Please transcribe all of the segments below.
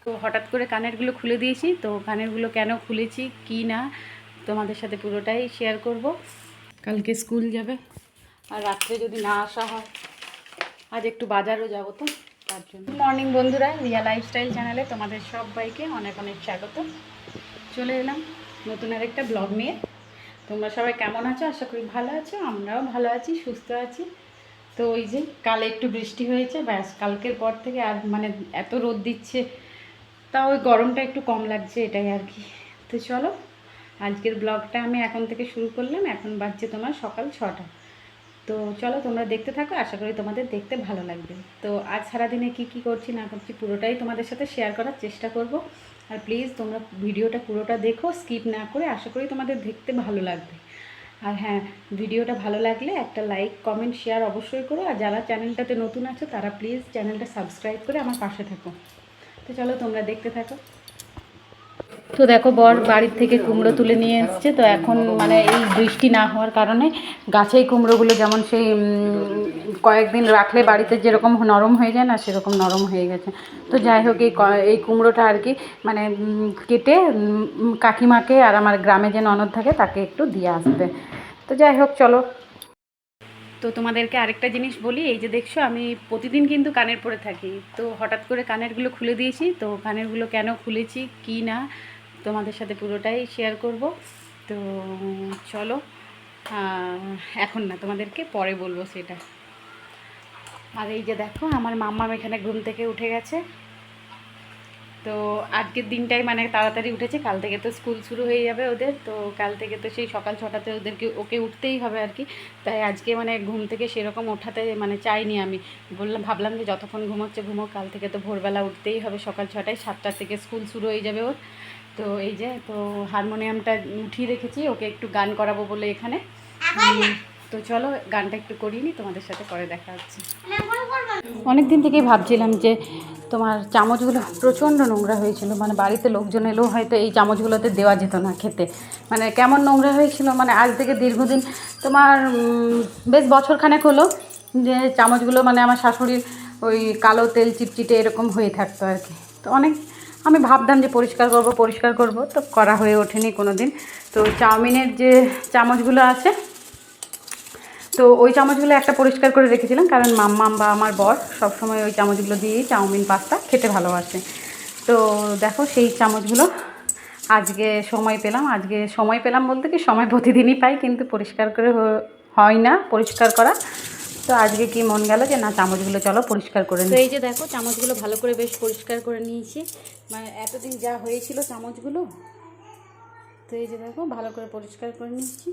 তো হঠাৎ করে কানেরগুলো খুলে দিয়েছি, তো কানেরগুলো কেন খুলেছি কি না তোমাদের সাথে পুরোটাই শেয়ার করব। কালকে স্কুল যাবে, আর রাত্রে যদি না আসা হয় আজ একটু বাজারও যাব, তো তার জন্য। গুড মর্নিং বন্ধুরা, রিয়া লাইফস্টাইল চ্যানেলে তোমাদের সবাইকে অনেক অনেক স্বাগত। চলে এলাম নতুন আরেকটা ব্লগ নিয়ে। তোমরা সবাই কেমন আছো? আশা করি ভালো আছো, আমরাও ভালো আছি, সুস্থ আছি। তো ওই যে কালে একটু বৃষ্টি হয়েছে, ব্যাস কালকের পর থেকে আর মানে এত রোদ দিচ্ছে, তা ওই গরমটা একটু কম লাগছে, এটাই আর কি। তো চলো আজকের ব্লগটা আমি এখন থেকে শুরু করলাম। এখন বাজছে তোমার সকাল 6টা। তো চলো তোমরা দেখতে থাকো, আশা করি তোমাদের দেখতে ভালো লাগবে। তো আজ সারাদিনে কি করছি না করছি পুরোটাই তোমাদের সাথে শেয়ার করার চেষ্টা করব। আর প্লিজ তোমরা ভিডিওটা পুরোটা দেখো, স্কিপ না করে। আশা করি তোমাদের দেখতে ভালো লাগবে। আর হ্যাঁ, ভিডিওটা ভালো লাগলে একটা লাইক কমেন্ট শেয়ার অবশ্যই করো। আর যারা চ্যানেলটাতে নতুন আছো তারা প্লিজ চ্যানেলটা সাবস্ক্রাইব করে আমার পাশে থাকো। তো চলো তোমরা দেখতে থাকো। তো দেখো বর বাড়ির থেকে কুমড়ো তুলে নিয়ে এসছে। তো এখন মানে এই বৃষ্টি না হওয়ার কারণে গাছেই কুমড়োগুলো যেমন সেই কয়েকদিন রাখলে বাড়িতে যেরকম নরম হয়ে যায় না, সেরকম নরম হয়ে গেছে। তো যাই হোক এই কুমড়োটা আর কি মানে কেটে কাকিমাকে আর আমার গ্রামে যে ননদ থাকে তাকে একটু দিয়ে আসবে। তো যাই হোক চলো। তো তোমাদেরকে আরেকটা জিনিস বলি, এই যে দেখছো আমি প্রতিদিন কিন্তু কানের পরে থাকি। তো হঠাৎ করে কানেরগুলো খুলে দিয়েছি, তো কানেরগুলো কেন খুলেছি কি না তোমাদের সাথে পুরোটাই শেয়ার করব। তো চলো, এখন না, তোমাদেরকে পরে বলবো সেটা। আর এই যে দেখো আমার মাম্মাম এখানে ঘুম থেকে উঠে গেছে। তো আজকের দিনটাই মানে তাড়াতাড়ি উঠেছে, কাল থেকে তো স্কুল শুরু হয়ে যাবে ওদের। তো কাল থেকে তো সেই সকাল 6টাতে ওকে উঠতেই হবে আর কি। তাই আজকে মানে ঘুম থেকে সেরকম ওঠাতে মানে চাইনি আমি। ভাবলাম যে যতক্ষণ ঘুমোচ্ছে ঘুমো, কাল থেকে তো ভোরবেলা উঠতেই হবে সকাল 6টায়, 7টা থেকে স্কুল শুরু হয়ে যাবে ওর। তো এই যে তো হারমোনিয়ামটা উঠিয়ে রেখেছি ওকে একটু গান করাবো বলে এখানে। তো চলো গানটা একটু করিয়ে নিই, তোমাদের সাথে পরে দেখা হচ্ছে। অনেক দিন থেকেই ভাবছিলাম যে তোমার চামচগুলো প্রচণ্ড নোংরা হয়েছিল, মানে বাড়িতে লোকজন এলেও হয়তো এই চামচগুলোতে দেওয়া যেত না খেতে, মানে কেমন নোংরা হয়েছিল। মানে আজ থেকে দীর্ঘদিন তোমার বেশ বছরখানেক হলো যে চামচগুলো মানে আমার শাশুড়ির ওই কালো তেল চিটচিটে এরকম হয়ে থাকতো আর কি। তো অনেক আমি ভাবতাম যে পরিষ্কার করব, তো করা হয়ে ওঠেনি কোনো দিন। তো চাউমিনের যে চামচগুলো আছে, তো ওই চামচগুলো একটা পরিষ্কার করে রেখেছিলাম, কারণ মাম্মাম বা আমার বর সবসময় ওই চামচগুলো দিয়েই চাউমিন পাস্তা খেতে ভালোবাসে। তো দেখো সেই চামচগুলো আজকে সময় পেলাম বলতে কি, সময় প্রতিদিনই পাই, কিন্তু পরিষ্কার করে হয় না পরিষ্কার করা। তো আজকে কি মন গেল যে না, চামচগুলো চলো পরিষ্কার করে নিই। তো এই যে দেখো চামচগুলো ভালো করে বেশ পরিষ্কার করে নিয়েছি, মানে এতদিন যা হয়েছিল চামচগুলো। তো এই যে দেখো ভালো করে পরিষ্কার করে নিচ্ছি।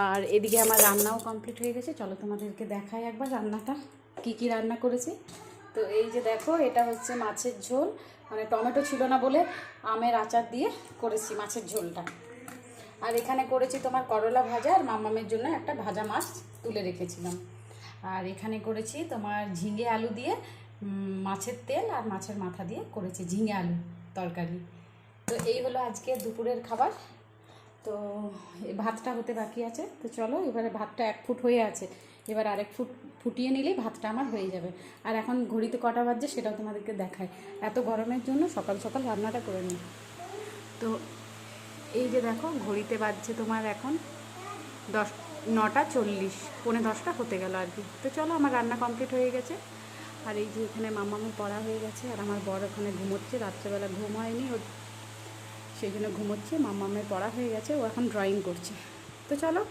আর এদিকে আমার রান্নাও কমপ্লিট হয়ে গেছে, চলো তোমাদেরকে দেখাই একবার রান্নাটা কি রান্না করেছি। তো এই যে দেখো এটা হচ্ছে মাছের ঝোল, মানে টমেটো ছিল না বলে আমের আচার দিয়ে করেছি মাছের ঝোলটা। আর এখানে করেছি তোমার করলা ভাজা, আর মামামের জন্য একটা ভাজা মাছ তুলে রেখেছিলাম। আর এখানে করেছি তোমার ঝিঙে আলু দিয়ে মাছের তেল আর মাছের মাথা দিয়ে করেছি ঝিঙে আলু তরকারি। তো এই হলো আজকে দুপুরের খাবার। তো ভাতটা হতে বাকি আছে। তো চলো এবারে ভাতটা 1 ফুট হয়ে আছে, এবার আরেক ফুট ফুটিয়ে নিলেই ভাতটা আমার হয়ে যাবে। আর এখন ঘড়িতে কটা বাজছে সেটাও তোমাদেরকে দেখায়, এত গরমের জন্য সকাল সকাল রান্নাটা করে নিই। তো এই যে দেখো ঘড়িতে বাজছে তোমার এখন 9টা 40, 9:45 হতে গেল আর কি। তো চলো আমার রান্না কমপ্লিট হয়ে গেছে। আর এই যে এখানে মামামু পড়া হয়ে গেছে, আর আমার বর ওখানে ঘুমোচ্ছে, রাত্রেবেলা ঘুম হয়নি ও, সেই জন্য ঘুমোচ্ছে। মামামের পড়া হয়ে গেছে, ও এখন ড্রয়িং করছে। তো চলো,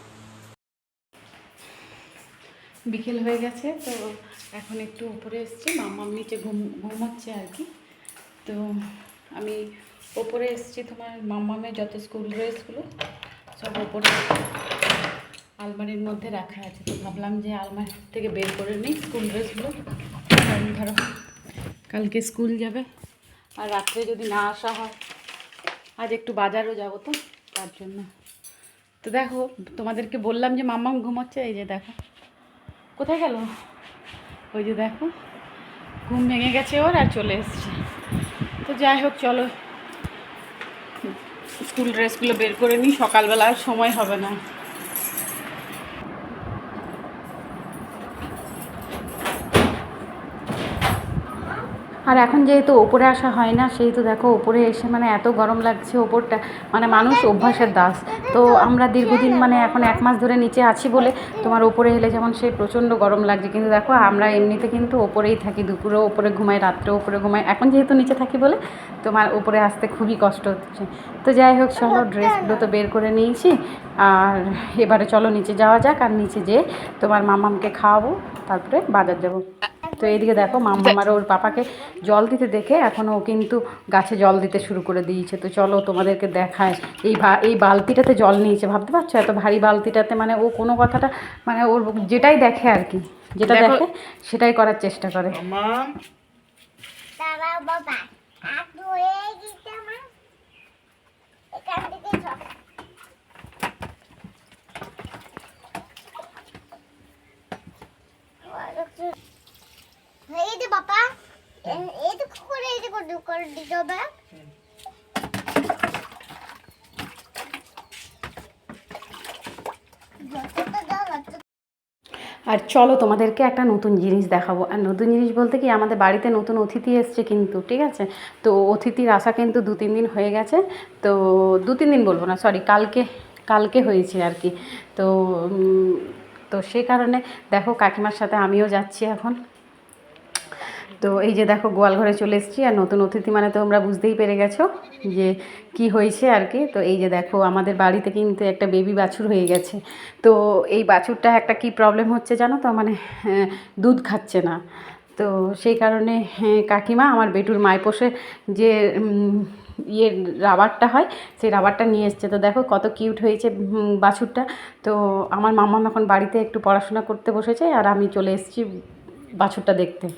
বিকেল হয়ে গেছে, তো এখন একটু উপরে এসেছি, মামাম নিচে ঘুমোচ্ছে আর কি। তো আমি ওপরে এসেছি, তোমার মামামের যত স্কুল ড্রেসগুলো সব ওপরে আলমারির মধ্যে রাখা আছে। তো ভাবলাম যে আলমারি থেকে বের করে নিই স্কুল ড্রেসগুলো, কারণ ধরো কালকে স্কুল যাবে, আর রাত্রে যদি না আসা হয় আজ একটু বাজারও যাব, তো তার জন্য। তো দেখো তোমাদেরকে বললাম যে মাম্মাম ঘুমাচ্ছে, এই যে দেখো কোথায় গেল, ওই যে দেখো ঘুম ভেঙে গেছে ওর আর চলে এসছে। তো যাই হোক চলো স্কুল ড্রেসগুলো বের করে নিই, সকালবেলা আর সময় হবে না। আর এখন যেহেতু ওপরে আসা হয় না, সেহেতু দেখো ওপরে এসে মানে এত গরম লাগছে ওপরটা, মানে মানুষ অভ্যাসের দাস। তো আমরা দীর্ঘদিন মানে এখন 1 মাস ধরে নিচে আছি বলে তোমার ওপরে এলে যেমন সেই প্রচণ্ড গরম লাগছে, কিন্তু দেখো আমরা এমনিতে কিন্তু ওপরেই থাকি, দুপুরেও ওপরে ঘুমাই, রাত্রেও ওপরে ঘুমাই। এখন যেহেতু নিচে থাকি বলে তোমার ওপরে আসতে খুবই কষ্ট হচ্ছে। তো যাই হোক, চলো ড্রেসগুলো তো বের করে নিয়েছি, আর এবারে চলো নিচে যাওয়া যাক, আর নিচে যেয়ে তোমার মামামকে খাওয়াবো, তারপরে বাজার যাবো। তো এইদিকে দেখো মাম্মাম আর ওর পাপাকে জল দিতে দেখে এখন ও কিন্তু গাছে জল দিতে শুরু করে দিয়েছে। তো চলো তোমাদেরকে দেখায়, এই বালতিটাতে জল নিয়েছে, ভাবতে পারছো এত ভারী বালতিটাতে, মানে ও কোনো কথাটা মানে ওর যেটাই দেখে আর কি, যেটা দেখে সেটাই করার চেষ্টা করে। এই যে বাবা এই তো করে এই যে করে দিতে হবে। আর চলো তোমাদেরকে একটা নতুন জিনিস দেখাবো। আর নতুন জিনিস বলতে কি, আমাদের বাড়িতে নতুন অতিথি এসছে কিন্তু, ঠিক আছে? তো অতিথির আসা কিন্তু 2-3 দিন হয়ে গেছে। তো 2-3 দিন বলবো না, সরি, কালকে হয়েছে আর কি। তো তো সেই কারণে দেখো কাকিমার সাথে আমিও যাচ্ছি এখন। তো এই যে দেখো গোয়াল ঘরে চলে এসেছি, আর নতুন অতিথি মানে তো তোমরা বুঝতেই পেরে গেছো যে কি হয়েছে আর কি। তো এই যে দেখো আমাদের বাড়িতে কিন্তু একটা বেবি বাছুর হয়ে গেছে। তো এই বাছুরটা একটা কি প্রবলেম হচ্ছে জানো তো, মানে দুধ খাচ্ছে না। তো সেই কারণে কাকিমা আমার বেটুর মাইপোষে যে ইয়ে রাবারটা হয়, সেই রাবারটা নিয়ে এসছে। তো দেখো কত কিউট হয়েছে বাছুরটা। তো আমার মাম্মাম এখন বাড়িতে একটু পড়াশোনা করতে বসেছে, আর আমি চলে এসেছি বাছুরটা দেখতে।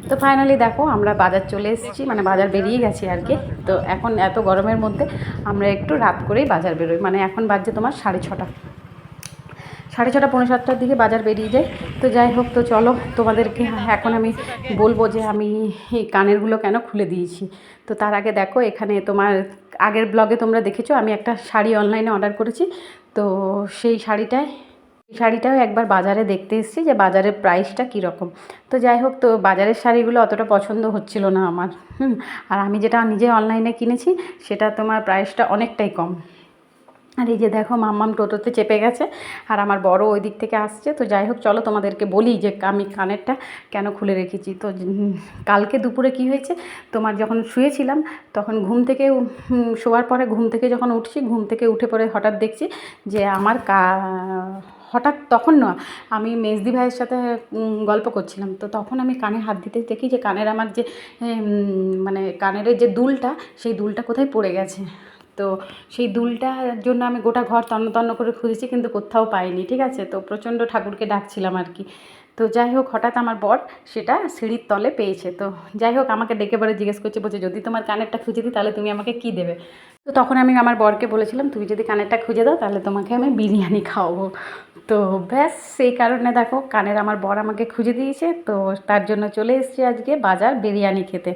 তো ফাইনালি দেখো আমরা বাজার চলে এসেছি, মানে বাজার বেরিয়ে গেছি আর কি। তো এখন এত গরমের মধ্যে আমরা একটু রাত করেই বাজার বেরোই, মানে এখন বাজছে তোমার 6:30, 6:30, 6:45টার দিকে বাজার বেরিয়ে যায়। তো যাই হোক, তো চলো তোমাদেরকে এখন আমি বলবো যে আমি এই কানেরগুলো কেন খুলে দিয়েছি। তো তার আগে দেখো এখানে তোমার আগের ব্লগে তোমরা দেখেছো আমি একটা শাড়ি অনলাইনে অর্ডার করেছি। তো সেই শাড়িটাও একবার বাজারে দেখতে এসেছি যে বাজারের প্রাইসটা কীরকম। তো যাই হোক, তো বাজারের শাড়িগুলো অতটা পছন্দ হচ্ছিল না আমার। আর আমি যেটা নিজে অনলাইনে কিনেছি সেটা তোমার প্রাইসটা অনেকটাই কম। আর এই যে দেখো মাম্মাম টোটোতে চেপে গেছে, আর আমার বড় ওই দিক থেকে আসছে। তো যাই হোক, চলো তোমাদেরকে বলি যে আমি কানেরটা কেন খুলে রেখেছি। তো কালকে দুপুরে কি হয়েছে, তোমার যখন শুয়েছিলাম তখন ঘুম থেকে শোয়ার পরে ঘুম থেকে যখন উঠছি, ঘুম থেকে উঠে পড়ে হঠাৎ দেখছি যে আমার হঠাৎ তখন না, আমি মেজদি ভাইয়ের সাথে গল্প করছিলাম। তো তখন আমি কানে হাত দিতে দেখি যে কানের আমার যে মানে কানের যে দুলটা, সেই দুলটা কোথায় পড়ে গেছে। তো সেই দুলটার জন্য আমি গোটা ঘর তন্ন তন্ন করে খুঁজেছি, কিন্তু কোথাও পাইনি, ঠিক আছে? তো প্রচণ্ড ঠাকুরকে ডাকছিলাম আর কি। তো যাই হোক, হঠাৎ আমার বর সেটা সিঁড়ির তলে পেয়েছে। তো যাই হোক, আমাকে ডেকে পরে জিজ্ঞেস করছে, বলছে যদি তোমার কানেরটা খুঁজে দিই তাহলে তুমি আমাকে কী দেবে? তো তখন আমি আমার বরকে বলেছিলাম, তুমি যদি কানেরটা খুঁজে দাও তাহলে তোমাকে আমি বিরিয়ানি খাওয়াবো। তো ব্যাস সেই কারণে দেখো কানের আমার বর আমাকে খুঁজে দিয়েছে। তো তার জন্য চলে এসেছি আজকে বাজার বিরিয়ানি খেতে।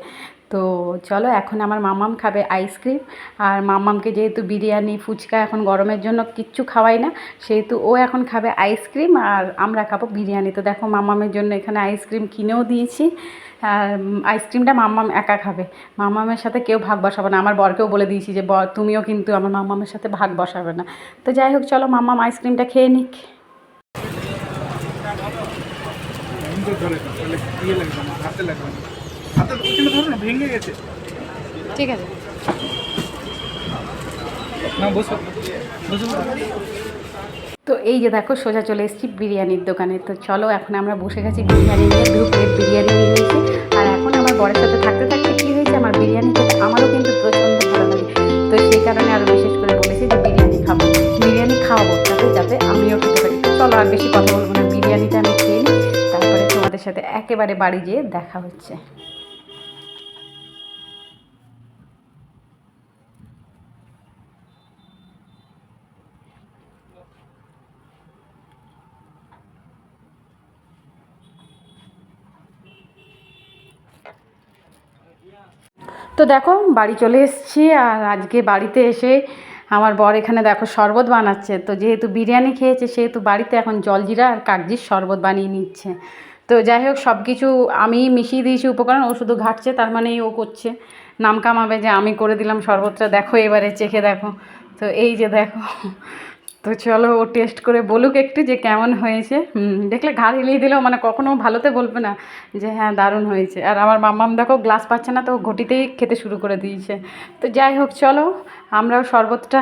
তো চলো, এখন আমার মামাম খাবে আইসক্রিম। আর মামামকে যেহেতু বিরিয়ানি ফুচকা এখন গরমের জন্য কিচ্ছু খাওয়াই না, সেহেতু ও এখন খাবে আইসক্রিম, আর আমরা খাবো বিরিয়ানি। তো দেখো মামামের জন্য এখানে আইসক্রিম কিনেও দিয়েছি। আর আইসক্রিমটা মাম্মাম একা খাবে, মাম্মামের সাথে কেউ ভাগ বসাবে না। আমার বরকেও বলে দিয়েছি যে বর তুমিও কিন্তু আমার মাম্মামের সাথে ভাগ বসাবে না। তো যাই হোক, চলো মাম্মাম আইসক্রিমটা খেয়ে নিক। ঠিক আছে, তো এই যে দেখো সোজা চলে এসেছি বিরিয়ানির দোকানে। তো চলো এখন আমরা বসে গেছি বিরিয়ানি নিয়ে, 2 প্লেট বিরিয়ানি নিয়ে নিয়েছি। আর এখন আমার বরের সাথে থাকতে থাকতে কী হয়েছে, আমার বিরিয়ানি খেতে আমারও কিন্তু প্রচণ্ড ভালো লাগে। তো সেই কারণে আরও বিশেষ করে বলেছি যে বিরিয়ানি খাওয়াবো, যাতে আমিও খেতে পারি। তো চলো আর বেশি কথা বলবো না, বিরিয়ানিটা আমি খেয়ে নিই, তারপরে তোমাদের সাথে একেবারে বাড়ি যেয়ে দেখা হচ্ছে। তো দেখো বাড়ি চলে এসেছি, আর আজকে বাড়িতে এসে আমার বর এখানে দেখো শরবত বানাচ্ছে। তো যেহেতু বিরিয়ানি খেয়েছে সেহেতু বাড়িতে এখন জলজিরা আর কাগজির শরবত বানিয়ে নিচ্ছে। তো যাই হোক সব কিছু আমি মিশিয়ে দিয়েছি উপকরণ, ও শুধু ঘাটছে, তার মানেই ও করছে, নাম কামাবে যে আমি করে দিলাম শরবতটা, দেখো এবারে চেখে দেখো। তো এই যে দেখো, তো চলো ও টেস্ট করে বলুক একটু যে কেমন হয়েছে। দেখলে ঘাড় হিলিয়ে দিলেও মানে কখনো ভালোতে বলবে না যে হ্যাঁ দারুণ হয়েছে। আর আমার মাম্মাম দেখো গ্লাস পাচ্ছে না, তো ও ঘটিতেই খেতে শুরু করে দিয়েছে। তো যাই হোক চলো আমরাও শরবতটা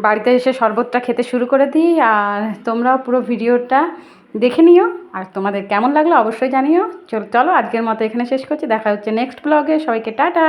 বাড়িতে এসে শরবতটা খেতে শুরু করে দিই, আর তোমরাও পুরো ভিডিওটা দেখে নিও, আর তোমাদের কেমন লাগলো অবশ্যই জানিও। চলো চলো আজকের মতো এখানে শেষ করছি, দেখা হচ্ছে নেক্সট ব্লগে, সবাইকে টাটা।